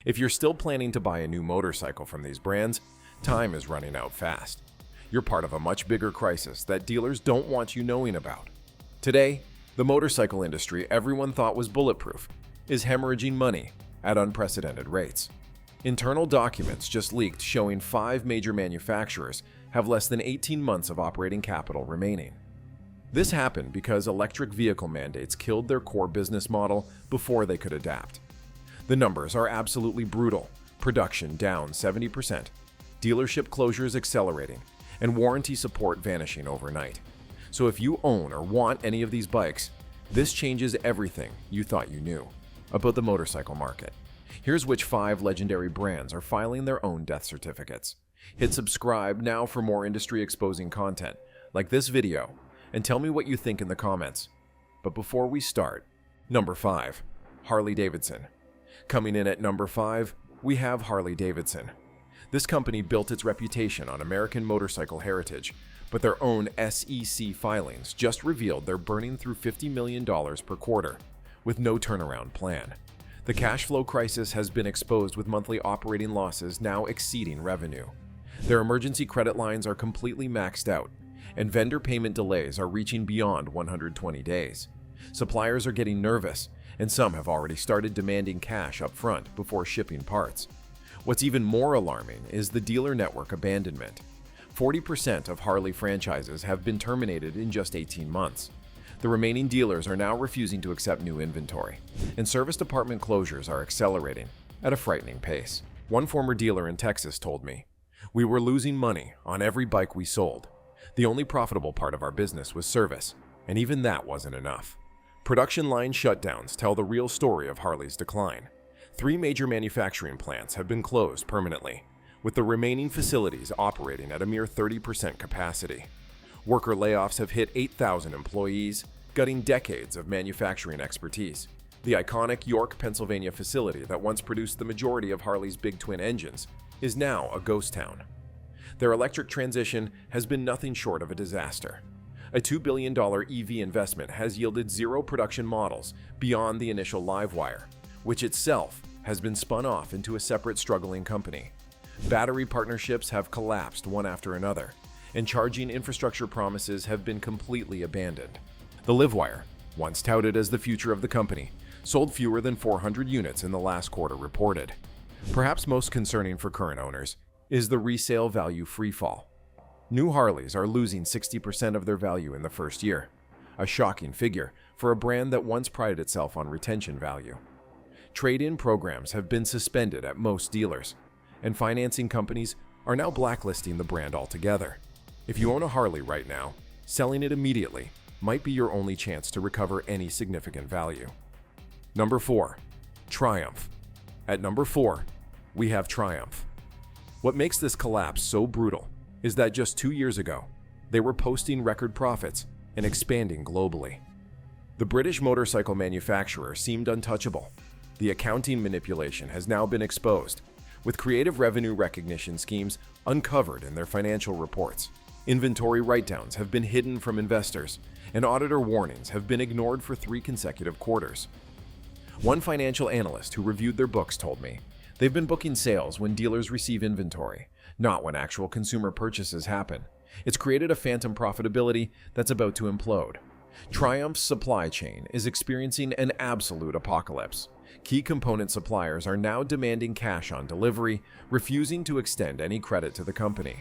If you're still planning to buy a new motorcycle from these brands, time is running out fast. You're part of a much bigger crisis that dealers don't want you knowing about. Today, the motorcycle industry everyone thought was bulletproof is hemorrhaging money at unprecedented rates. Internal documents just leaked showing 5 major manufacturers have less than 18 months of operating capital remaining. This happened because electric vehicle mandates killed their core business model before they could adapt. The numbers are absolutely brutal. Production down 70%, dealership closures accelerating, and warranty support vanishing overnight. So if you own or want any of these bikes, this changes everything you thought you knew about the motorcycle market. Here's which 5 legendary brands are filing their own death certificates. Hit subscribe now for more industry-exposing content, like this video, and tell me what you think in the comments. But before we start, number 5, Harley-Davidson. Coming in at number 5, we have Harley-Davidson. This company built its reputation on American motorcycle heritage, but their own SEC filings just revealed they're burning through $50 million per quarter, with no turnaround plan. The cash flow crisis has been exposed with monthly operating losses now exceeding revenue. Their emergency credit lines are completely maxed out, and vendor payment delays are reaching beyond 120 days. Suppliers are getting nervous, and some have already started demanding cash up front before shipping parts. What's even more alarming is the dealer network abandonment. 40% of Harley franchises have been terminated in just 18 months. The remaining dealers are now refusing to accept new inventory, and service department closures are accelerating at a frightening pace. One former dealer in Texas told me, "We were losing money on every bike we sold. The only profitable part of our business was service, and even that wasn't enough." Production line shutdowns tell the real story of Harley's decline. 3 major manufacturing plants have been closed permanently, with the remaining facilities operating at a mere 30% capacity. Worker layoffs have hit 8,000 employees, gutting decades of manufacturing expertise. The iconic York, Pennsylvania facility that once produced the majority of Harley's big twin engines is now a ghost town. Their electric transition has been nothing short of a disaster. A $2 billion EV investment has yielded 0 production models beyond the initial live wire, which itself has been spun off into a separate struggling company. Battery partnerships have collapsed one after another, and charging infrastructure promises have been completely abandoned. The LiveWire, once touted as the future of the company, sold fewer than 400 units in the last quarter reported. Perhaps most concerning for current owners is the resale value freefall. New Harleys are losing 60% of their value in the first year, a shocking figure for a brand that once prided itself on retention value. Trade-in programs have been suspended at most dealers, and financing companies are now blacklisting the brand altogether. If you own a Harley right now, selling it immediately might be your only chance to recover any significant value. Number 4, Triumph. At number 4, we have Triumph. What makes this collapse so brutal is that just 2 years ago, they were posting record profits and expanding globally. The British motorcycle manufacturer seemed untouchable. The accounting manipulation has now been exposed, with creative revenue recognition schemes uncovered in their financial reports. Inventory write-downs have been hidden from investors, and auditor warnings have been ignored for 3 consecutive quarters. One financial analyst who reviewed their books told me they've been booking sales when dealers receive inventory, not when actual consumer purchases happen. It's created a phantom profitability that's about to implode. Triumph's supply chain is experiencing an absolute apocalypse. Key component suppliers are now demanding cash on delivery, refusing to extend any credit to the company.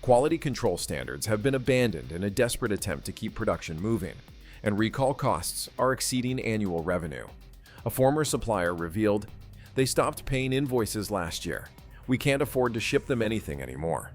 Quality control standards have been abandoned in a desperate attempt to keep production moving, and recall costs are exceeding annual revenue. A former supplier revealed, "They stopped paying invoices last year. We can't afford to ship them anything anymore."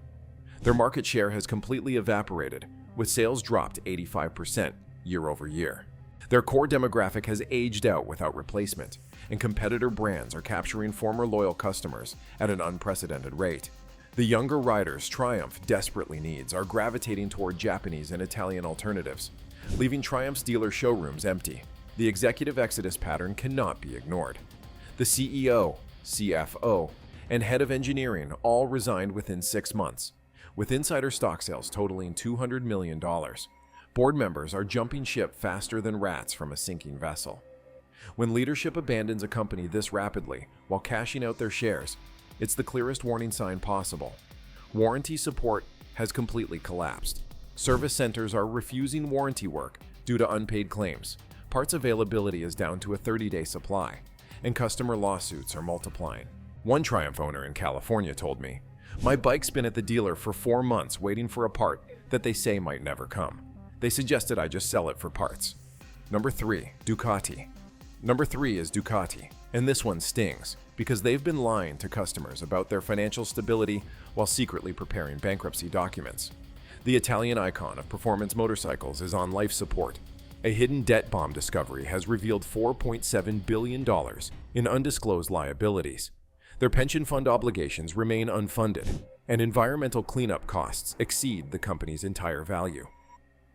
Their market share has completely evaporated, with sales dropped 85% year over year. Their core demographic has aged out without replacement, and competitor brands are capturing former loyal customers at an unprecedented rate. The younger riders Triumph desperately needs are gravitating toward Japanese and Italian alternatives, leaving Triumph's dealer showrooms empty. The executive exodus pattern cannot be ignored. The CEO, CFO, and head of engineering all resigned within 6 months, with insider stock sales totaling $200 million. Board members are jumping ship faster than rats from a sinking vessel. When leadership abandons a company this rapidly while cashing out their shares, it's the clearest warning sign possible. Warranty support has completely collapsed. Service centers are refusing warranty work due to unpaid claims. Parts availability is down to a 30-day supply, and customer lawsuits are multiplying. One Triumph owner in California told me, "My bike's been at the dealer for 4 months waiting for a part that they say might never come. They suggested I just sell it for parts." Number 3, Ducati. Number 3 is Ducati, and this one stings because they've been lying to customers about their financial stability while secretly preparing bankruptcy documents. The Italian icon of performance motorcycles is on life support. A hidden debt bomb discovery has revealed $4.7 billion in undisclosed liabilities. Their pension fund obligations remain unfunded, and environmental cleanup costs exceed the company's entire value.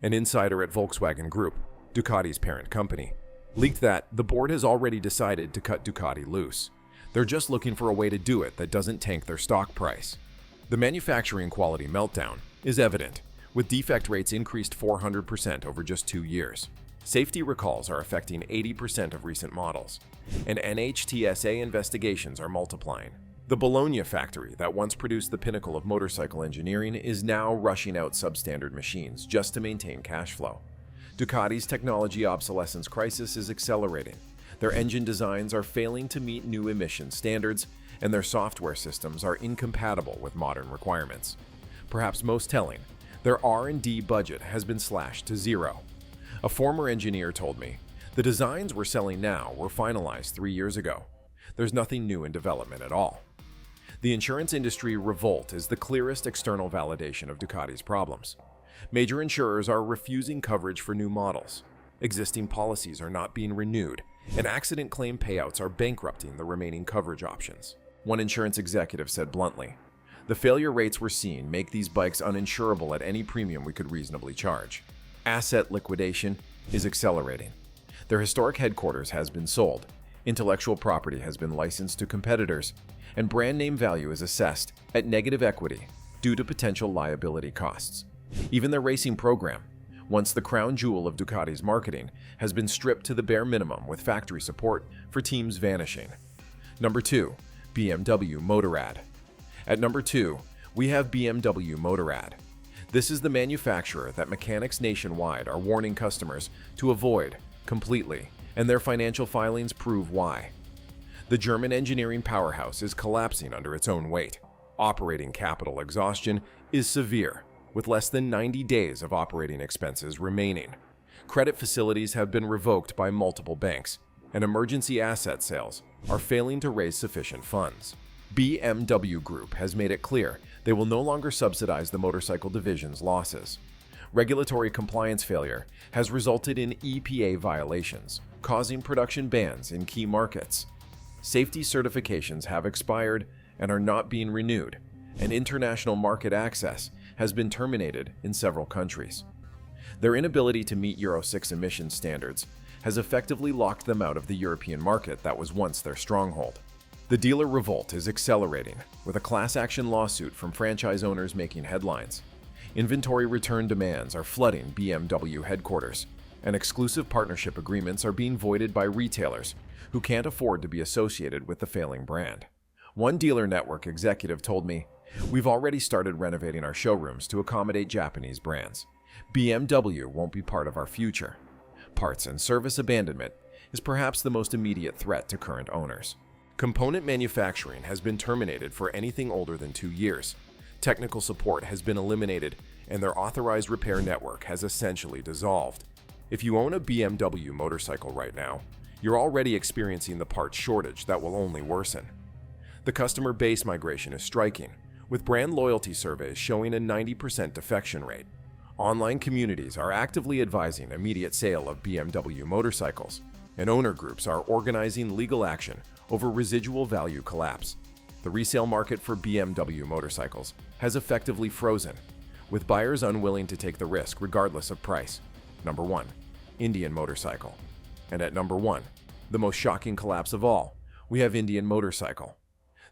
An insider at Volkswagen Group, Ducati's parent company, leaked that the board has already decided to cut Ducati loose. They're just looking for a way to do it that doesn't tank their stock price. The manufacturing quality meltdown is evident, with defect rates increased 400% over just 2 years. Safety recalls are affecting 80% of recent models, and NHTSA investigations are multiplying. The Bologna factory that once produced the pinnacle of motorcycle engineering is now rushing out substandard machines just to maintain cash flow. Ducati's technology obsolescence crisis is accelerating. Their engine designs are failing to meet new emission standards, and their software systems are incompatible with modern requirements. Perhaps most telling, their R&D budget has been slashed to zero. A former engineer told me, "The designs we're selling now were finalized 3 years ago. There's nothing new in development at all." The insurance industry revolt is the clearest external validation of Ducati's problems. Major insurers are refusing coverage for new models. Existing policies are not being renewed, and accident claim payouts are bankrupting the remaining coverage options. One insurance executive said bluntly, "The failure rates we're seeing make these bikes uninsurable at any premium we could reasonably charge." Asset liquidation is accelerating. Their historic headquarters has been sold, intellectual property has been licensed to competitors, and brand name value is assessed at negative equity due to potential liability costs. Even their racing program, once the crown jewel of Ducati's marketing, has been stripped to the bare minimum with factory support for teams vanishing. Number 2, BMW Motorrad. At number 2, we have BMW Motorrad. This is the manufacturer that mechanics nationwide are warning customers to avoid completely, and their financial filings prove why. The German engineering powerhouse is collapsing under its own weight. Operating capital exhaustion is severe, with less than 90 days of operating expenses remaining. Credit facilities have been revoked by multiple banks, and emergency asset sales are failing to raise sufficient funds. BMW Group has made it clear they will no longer subsidize the motorcycle division's losses. Regulatory compliance failure has resulted in EPA violations, causing production bans in key markets. Safety certifications have expired and are not being renewed, and international market access has been terminated in several countries. Their inability to meet Euro 6 emission standards has effectively locked them out of the European market that was once their stronghold. The dealer revolt is accelerating, with a class action lawsuit from franchise owners making headlines. Inventory return demands are flooding BMW headquarters, and exclusive partnership agreements are being voided by retailers who can't afford to be associated with the failing brand. One dealer network executive told me, "We've already started renovating our showrooms to accommodate Japanese brands. BMW won't be part of our future." Parts and service abandonment is perhaps the most immediate threat to current owners. Component manufacturing has been terminated for anything older than 2 years. Technical support has been eliminated, and their authorized repair network has essentially dissolved. If you own a BMW motorcycle right now, you're already experiencing the parts shortage that will only worsen. The customer base migration is striking, with brand loyalty surveys showing a 90% defection rate. Online communities are actively advising immediate sale of BMW motorcycles, and owner groups are organizing legal action over residual value collapse. The resale market for BMW motorcycles has effectively frozen, with buyers unwilling to take the risk regardless of price. Number 1, Indian Motorcycle. And at number 1, the most shocking collapse of all, we have Indian Motorcycle.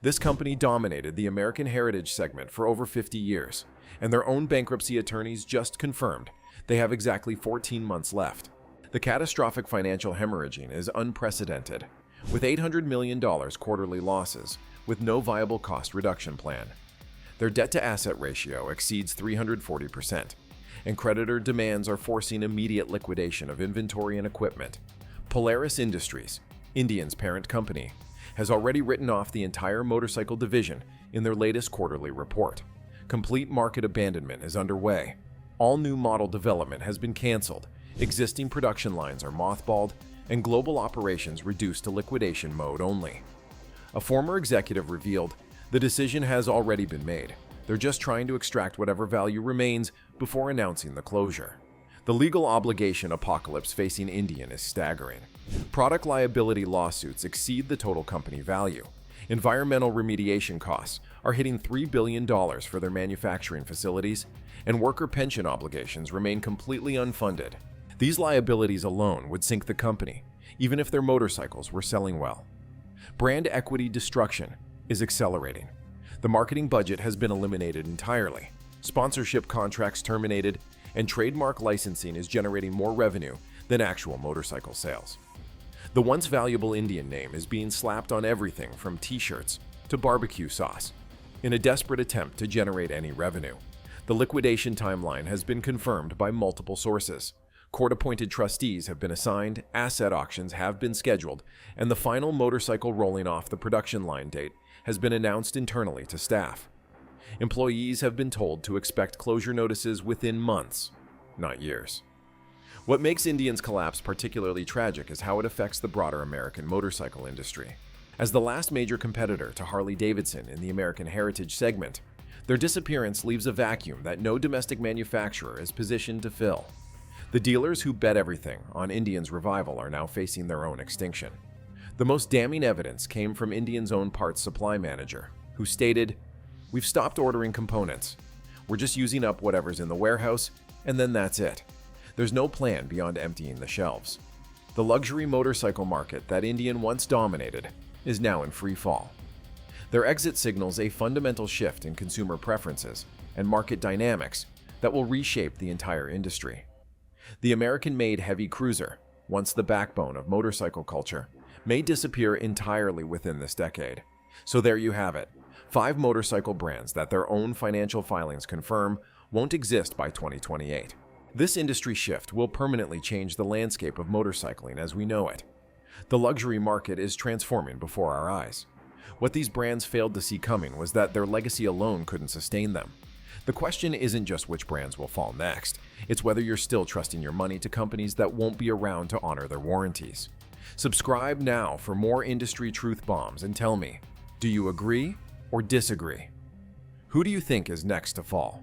This company dominated the American heritage segment for over 50 years, and their own bankruptcy attorneys just confirmed they have exactly 14 months left. The catastrophic financial hemorrhaging is unprecedented, with $800 million quarterly losses, with no viable cost reduction plan. Their debt-to-asset ratio exceeds 340%, and creditor demands are forcing immediate liquidation of inventory and equipment. Polaris Industries, Indian's parent company, has already written off the entire motorcycle division in their latest quarterly report. Complete market abandonment is underway. All new model development has been canceled, existing production lines are mothballed, and global operations reduced to liquidation mode only. A former executive revealed, "The decision has already been made. They're just trying to extract whatever value remains before announcing the closure." The legal obligation apocalypse facing Indian is staggering. Product liability lawsuits exceed the total company value. Environmental remediation costs are hitting $3 billion for their manufacturing facilities, and worker pension obligations remain completely unfunded. These liabilities alone would sink the company, even if their motorcycles were selling well. Brand equity destruction is accelerating. The marketing budget has been eliminated entirely, sponsorship contracts terminated, and trademark licensing is generating more revenue than actual motorcycle sales. The once valuable Indian name is being slapped on everything from t-shirts to barbecue sauce, in a desperate attempt to generate any revenue. The liquidation timeline has been confirmed by multiple sources. Court-appointed trustees have been assigned, asset auctions have been scheduled, and the final motorcycle rolling off the production line date has been announced internally to staff. Employees have been told to expect closure notices within months, not years. What makes Indian's collapse particularly tragic is how it affects the broader American motorcycle industry. As the last major competitor to Harley-Davidson in the American heritage segment, their disappearance leaves a vacuum that no domestic manufacturer is positioned to fill. The dealers who bet everything on Indian's revival are now facing their own extinction. The most damning evidence came from Indian's own parts supply manager, who stated, "We've stopped ordering components. We're just using up whatever's in the warehouse, and then that's it. There's no plan beyond emptying the shelves." The luxury motorcycle market that Indian once dominated is now in free fall. Their exit signals a fundamental shift in consumer preferences and market dynamics that will reshape the entire industry. The American-made heavy cruiser, once the backbone of motorcycle culture, may disappear entirely within this decade. So there you have it. 5 motorcycle brands that their own financial filings confirm won't exist by 2028. This industry shift will permanently change the landscape of motorcycling as we know it. The luxury market is transforming before our eyes. What these brands failed to see coming was that their legacy alone couldn't sustain them. The question isn't just which brands will fall next, it's whether you're still trusting your money to companies that won't be around to honor their warranties. Subscribe now for more industry truth bombs and tell me, do you agree or disagree? Who do you think is next to fall?